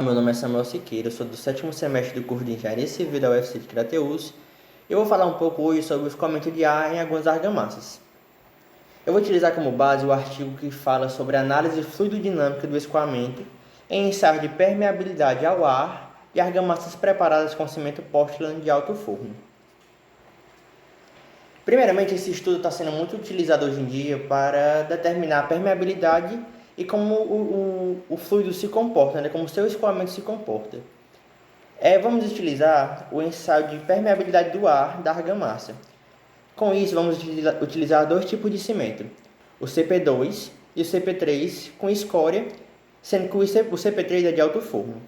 Meu nome é Samuel Siqueira, eu sou do 7º semestre do curso de Engenharia Civil da UFC de Crateús. Eu vou falar um pouco hoje sobre o escoamento de ar em algumas argamassas. Eu vou utilizar como base o artigo que fala sobre a análise fluidodinâmica do escoamento em ensaios de permeabilidade ao ar e argamassas preparadas com cimento Portland de alto forno. Primeiramente, esse estudo está sendo muito utilizado hoje em dia para determinar a permeabilidade e como o fluido se comporta, como o seu escoamento se comporta. Vamos utilizar o ensaio de permeabilidade do ar da argamassa. Com isso, vamos utilizar dois tipos de cimento, o CP2 e o CP3 com escória, sendo que o CP3 é de alto forno.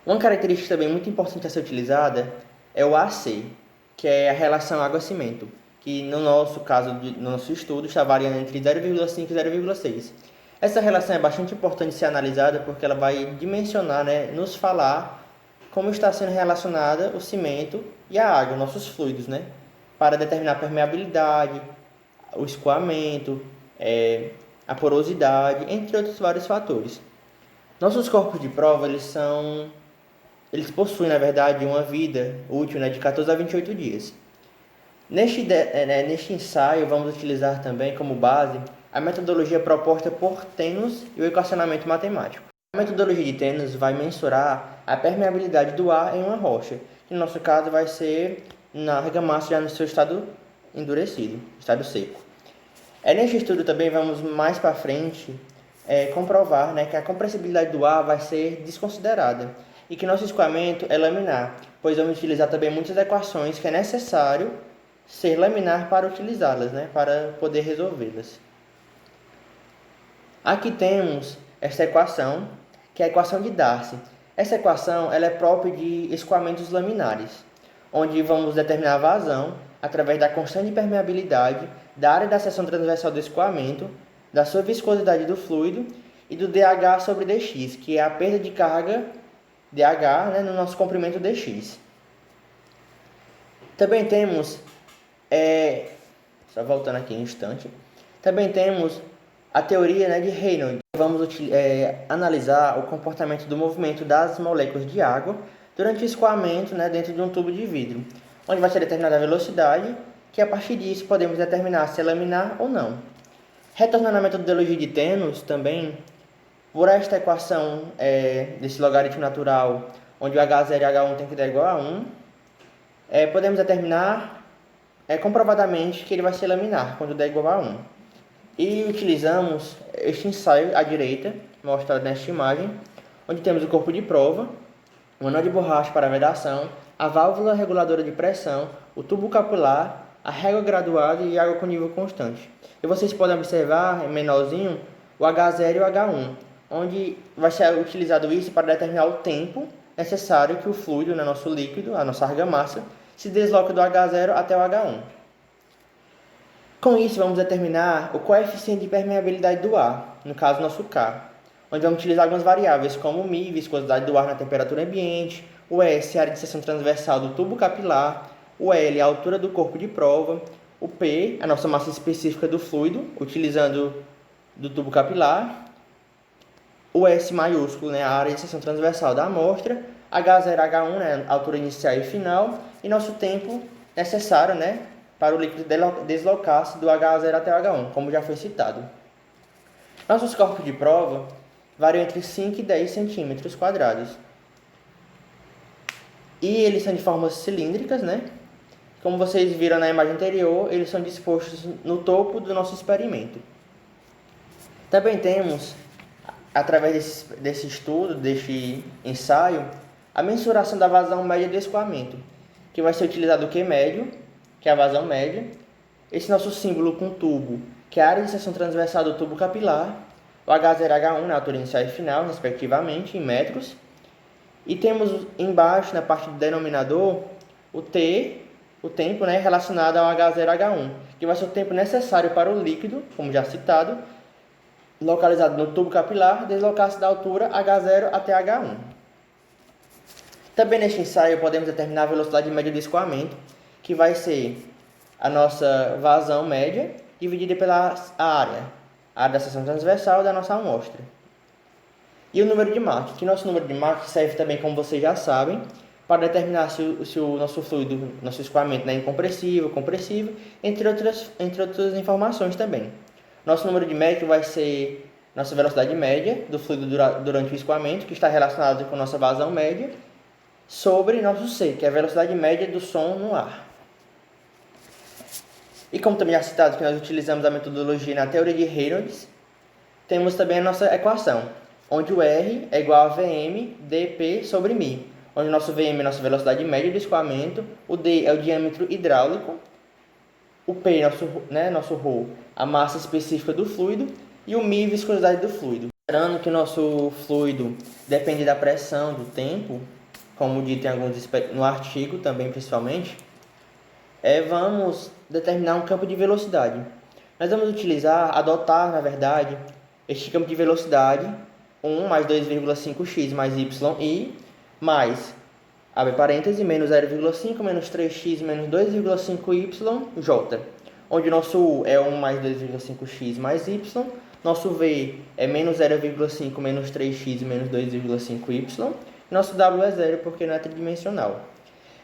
Uma característica também muito importante a ser utilizada é o AC, que é a relação água-cimento, que no nosso caso, no nosso estudo, está variando entre 0,5 e 0,6. Essa relação é bastante importante de ser analisada porque ela vai dimensionar, nos falar como está sendo relacionada o cimento e a água, nossos fluidos, para determinar a permeabilidade, o escoamento, a porosidade, entre outros vários fatores. Nossos corpos de prova, eles possuem, na verdade, uma vida útil de 14 a 28 dias. Neste ensaio, vamos utilizar também como base a metodologia proposta por Tenos e o equacionamento matemático. A metodologia de Tenos vai mensurar a permeabilidade do ar em uma rocha, que no nosso caso vai ser na argamassa já no seu estado endurecido, estado seco. Neste estudo também vamos mais para frente comprovar que a compressibilidade do ar vai ser desconsiderada e que nosso escoamento é laminar, pois vamos utilizar também muitas equações que é necessário ser laminar para utilizá-las, para poder resolvê-las. Aqui temos esta equação, que é a equação de Darcy. Essa equação ela é própria de escoamentos laminares, onde vamos determinar a vazão através da constante de permeabilidade, da área da seção transversal do escoamento, da sua viscosidade do fluido e do dH sobre dx, que é a perda de carga dH no nosso comprimento dx. Também temos, só voltando aqui um instante, também temos a teoria de Reynolds. Vamos analisar o comportamento do movimento das moléculas de água durante o escoamento dentro de um tubo de vidro, onde vai ser determinada a velocidade, que a partir disso podemos determinar se é laminar ou não. Retornando à metodologia de Tenos também, por esta equação desse logaritmo natural, onde o H0 e H1 tem que dar igual a 1, podemos determinar comprovadamente que ele vai ser laminar quando der igual a 1. E utilizamos este ensaio à direita, mostrado nesta imagem, onde temos o corpo de prova, o anel de borracha para vedação, a válvula reguladora de pressão, o tubo capilar, a régua graduada e água com nível constante. E vocês podem observar, menorzinho, o H0 e o H1, onde vai ser utilizado isso para determinar o tempo necessário que o fluido, nosso líquido, a nossa argamassa, se desloca do H0 até o H1. Com isso, vamos determinar o coeficiente de permeabilidade do ar, no caso, nosso K, onde vamos utilizar algumas variáveis como o μ, viscosidade do ar na temperatura ambiente, o S, área de seção transversal do tubo capilar, o L, a altura do corpo de prova, o P, a nossa massa específica do fluido, utilizando do tubo capilar, o S maiúsculo, a área de seção transversal da amostra, H0, H1, a altura inicial e final, e nosso tempo necessário, para o líquido deslocar-se do H0 até o H1, como já foi citado. Nossos corpos de prova variam entre 5 e 10 centímetros quadrados. E eles são de formas cilíndricas, Como vocês viram na imagem anterior, eles são dispostos no topo do nosso experimento. Também temos, através desse estudo, deste ensaio, a mensuração da vazão média do escoamento, que vai ser utilizado o Q médio, que é a vazão média, esse nosso símbolo com tubo, que é a área de seção transversal do tubo capilar, o H0 e H1 na altura inicial e final, respectivamente, em metros, e temos embaixo, na parte do denominador, o T, o tempo relacionado ao H0 e H1, que vai ser o tempo necessário para o líquido, como já citado, localizado no tubo capilar, deslocar-se da altura H0 até H1. Também neste ensaio podemos determinar a velocidade média do escoamento, que vai ser a nossa vazão média dividida pela área da seção transversal da nossa amostra. E o número de Mach, que nosso número de Mach serve também, como vocês já sabem, para determinar se o nosso fluido, nosso escoamento é incompressível, compressível, entre outras informações também. Nosso número de Mach vai ser nossa velocidade média do fluido durante o escoamento, que está relacionado com nossa vazão média, sobre nosso C, que é a velocidade média do som no ar. E como também já citado que nós utilizamos a metodologia na teoria de Reynolds, temos também a nossa equação, onde o R é igual a Vm dP sobre μ, onde o nosso Vm é a nossa velocidade média do escoamento, o D é o diâmetro hidráulico, o P, nosso ρ, a massa específica do fluido, e o μ, viscosidade do fluido. Considerando que o nosso fluido depende da pressão, do tempo, como dito no artigo também principalmente, vamos determinar um campo de velocidade. Nós vamos adotar, na verdade, este campo de velocidade 1 mais 2,5x mais yi mais, abre parêntese, menos 0,5 menos 3x menos 2,5yj, onde nosso U é 1 mais 2,5x mais y, nosso V é menos 0,5 menos 3x menos 2,5y, e nosso W é zero porque não é tridimensional.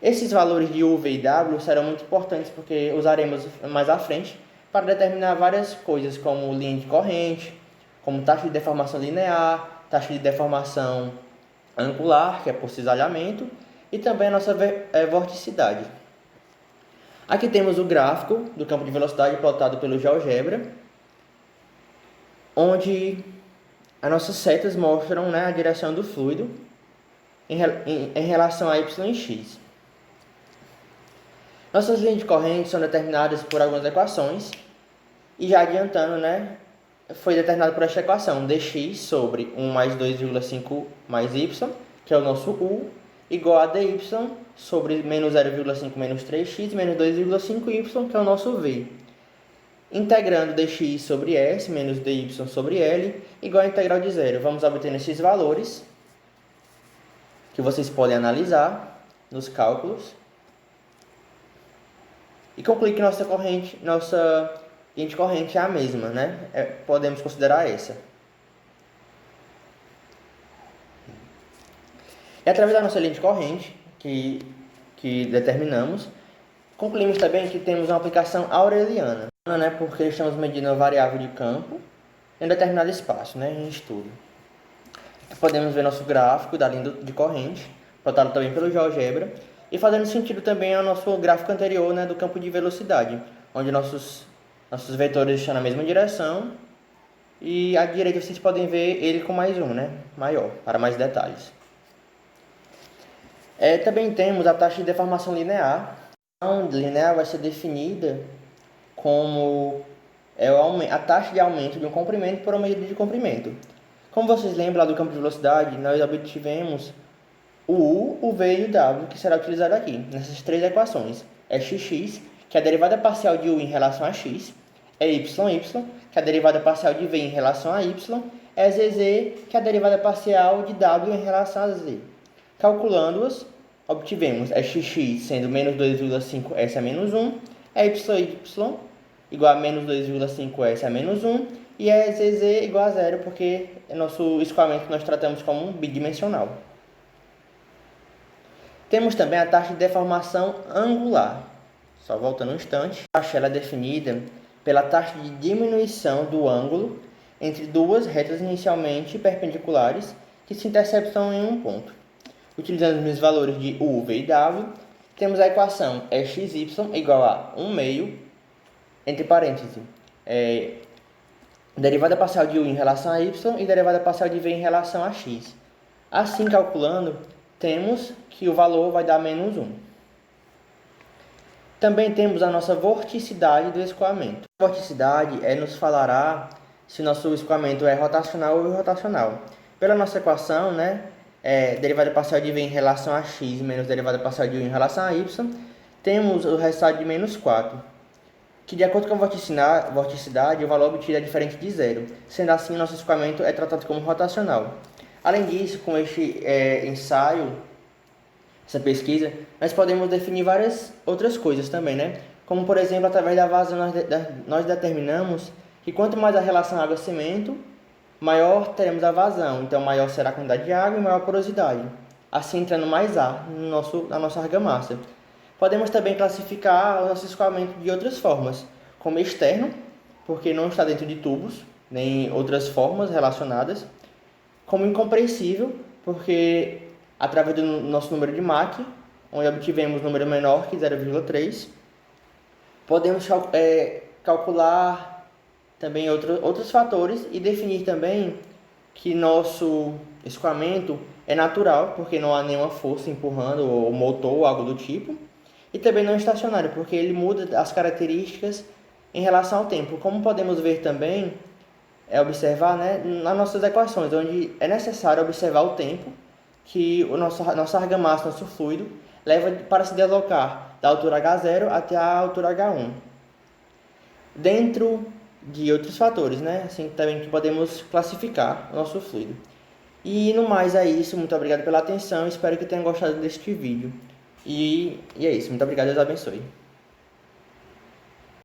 Esses valores de U, V e W serão muito importantes porque usaremos mais à frente para determinar várias coisas como linha de corrente, como taxa de deformação linear, taxa de deformação angular, que é por cisalhamento, e também a nossa vorticidade. Aqui temos o gráfico do campo de velocidade plotado pelo GeoGebra, onde as nossas setas mostram, a direção do fluido em relação a y e x. Nossas linhas de corrente são determinadas por algumas equações, e já adiantando, foi determinado por esta equação, dx sobre 1 mais 2,5 mais y, que é o nosso U, igual a dy sobre menos 0,5 menos 3x menos 2,5y, que é o nosso V. Integrando dx sobre S menos dy sobre L, igual a integral de zero. Vamos obter esses valores, que vocês podem analisar nos cálculos, e concluir que nossa linha de corrente é a mesma, podemos considerar essa. E através da nossa linha de corrente, que determinamos, concluímos também que temos uma aplicação aureliana, porque estamos medindo uma variável de campo em um determinado espaço, em estudo. Aqui podemos ver nosso gráfico da linha de corrente, plotado também pelo GeoGebra, e fazendo sentido também ao nosso gráfico anterior, do campo de velocidade, onde nossos vetores estão na mesma direção, e à direita vocês podem ver ele com mais um, maior, para mais detalhes. Também temos a taxa de deformação linear. A taxa linear vai ser definida como a taxa de aumento de um comprimento por uma medida de comprimento. Como vocês lembram lá do campo de velocidade, nós obtivemos o U, o V e o W, que será utilizado aqui, nessas três equações. É xx, que é a derivada parcial de U em relação a x, é y, que é a derivada parcial de V em relação a y, é zz, que é a derivada parcial de W em relação a z. Calculando-as, obtivemos xx sendo menos 2,5s a menos 1, y igual a menos 2,5s a menos 1, e zz igual a zero, porque nosso escoamento nós tratamos como bidimensional. Temos também a taxa de deformação angular. Só voltando um instante. A taxa é definida pela taxa de diminuição do ângulo entre duas retas inicialmente perpendiculares que se interceptam em um ponto. Utilizando os mesmos valores de U, V e W, temos a equação xy igual a 1 meio, entre parênteses, derivada parcial de U em relação a y e derivada parcial de V em relação a x. Assim, calculando, temos que o valor vai dar menos 1. Também temos a nossa vorticidade do escoamento. A vorticidade nos falará se nosso escoamento é rotacional ou irrotacional. Pela nossa equação, derivada parcial de V em relação a x menos derivada parcial de U em relação a y, temos o resultado de menos 4, que de acordo com a vorticidade, o valor obtido é diferente de zero. Sendo assim, nosso escoamento é tratado como rotacional. Além disso, com este ensaio, essa pesquisa, nós podemos definir várias outras coisas também, Como, por exemplo, através da vazão, nós determinamos que quanto mais a relação água-cimento, maior teremos a vazão, então maior será a quantidade de água e maior a porosidade, assim entrando mais ar na nossa argamassa. Podemos também classificar o nosso escoamento de outras formas, como externo, porque não está dentro de tubos, nem outras formas relacionadas, como incompreensível, porque através do nosso número de Mach, onde obtivemos um número menor que 0,3, podemos calcular também outros fatores e definir também que nosso escoamento é natural, porque não há nenhuma força empurrando ou motor ou algo do tipo, e também não estacionário, porque ele muda as características em relação ao tempo. Como podemos ver também, observar, né, nas nossas equações, onde é necessário observar o tempo que nossa argamassa, nosso fluido, leva para se deslocar da altura H0 até a altura H1. Dentro de outros fatores, né, assim também que podemos classificar o nosso fluido. E no mais é isso, muito obrigado pela atenção, espero que tenham gostado deste vídeo. E é isso, muito obrigado, Deus abençoe.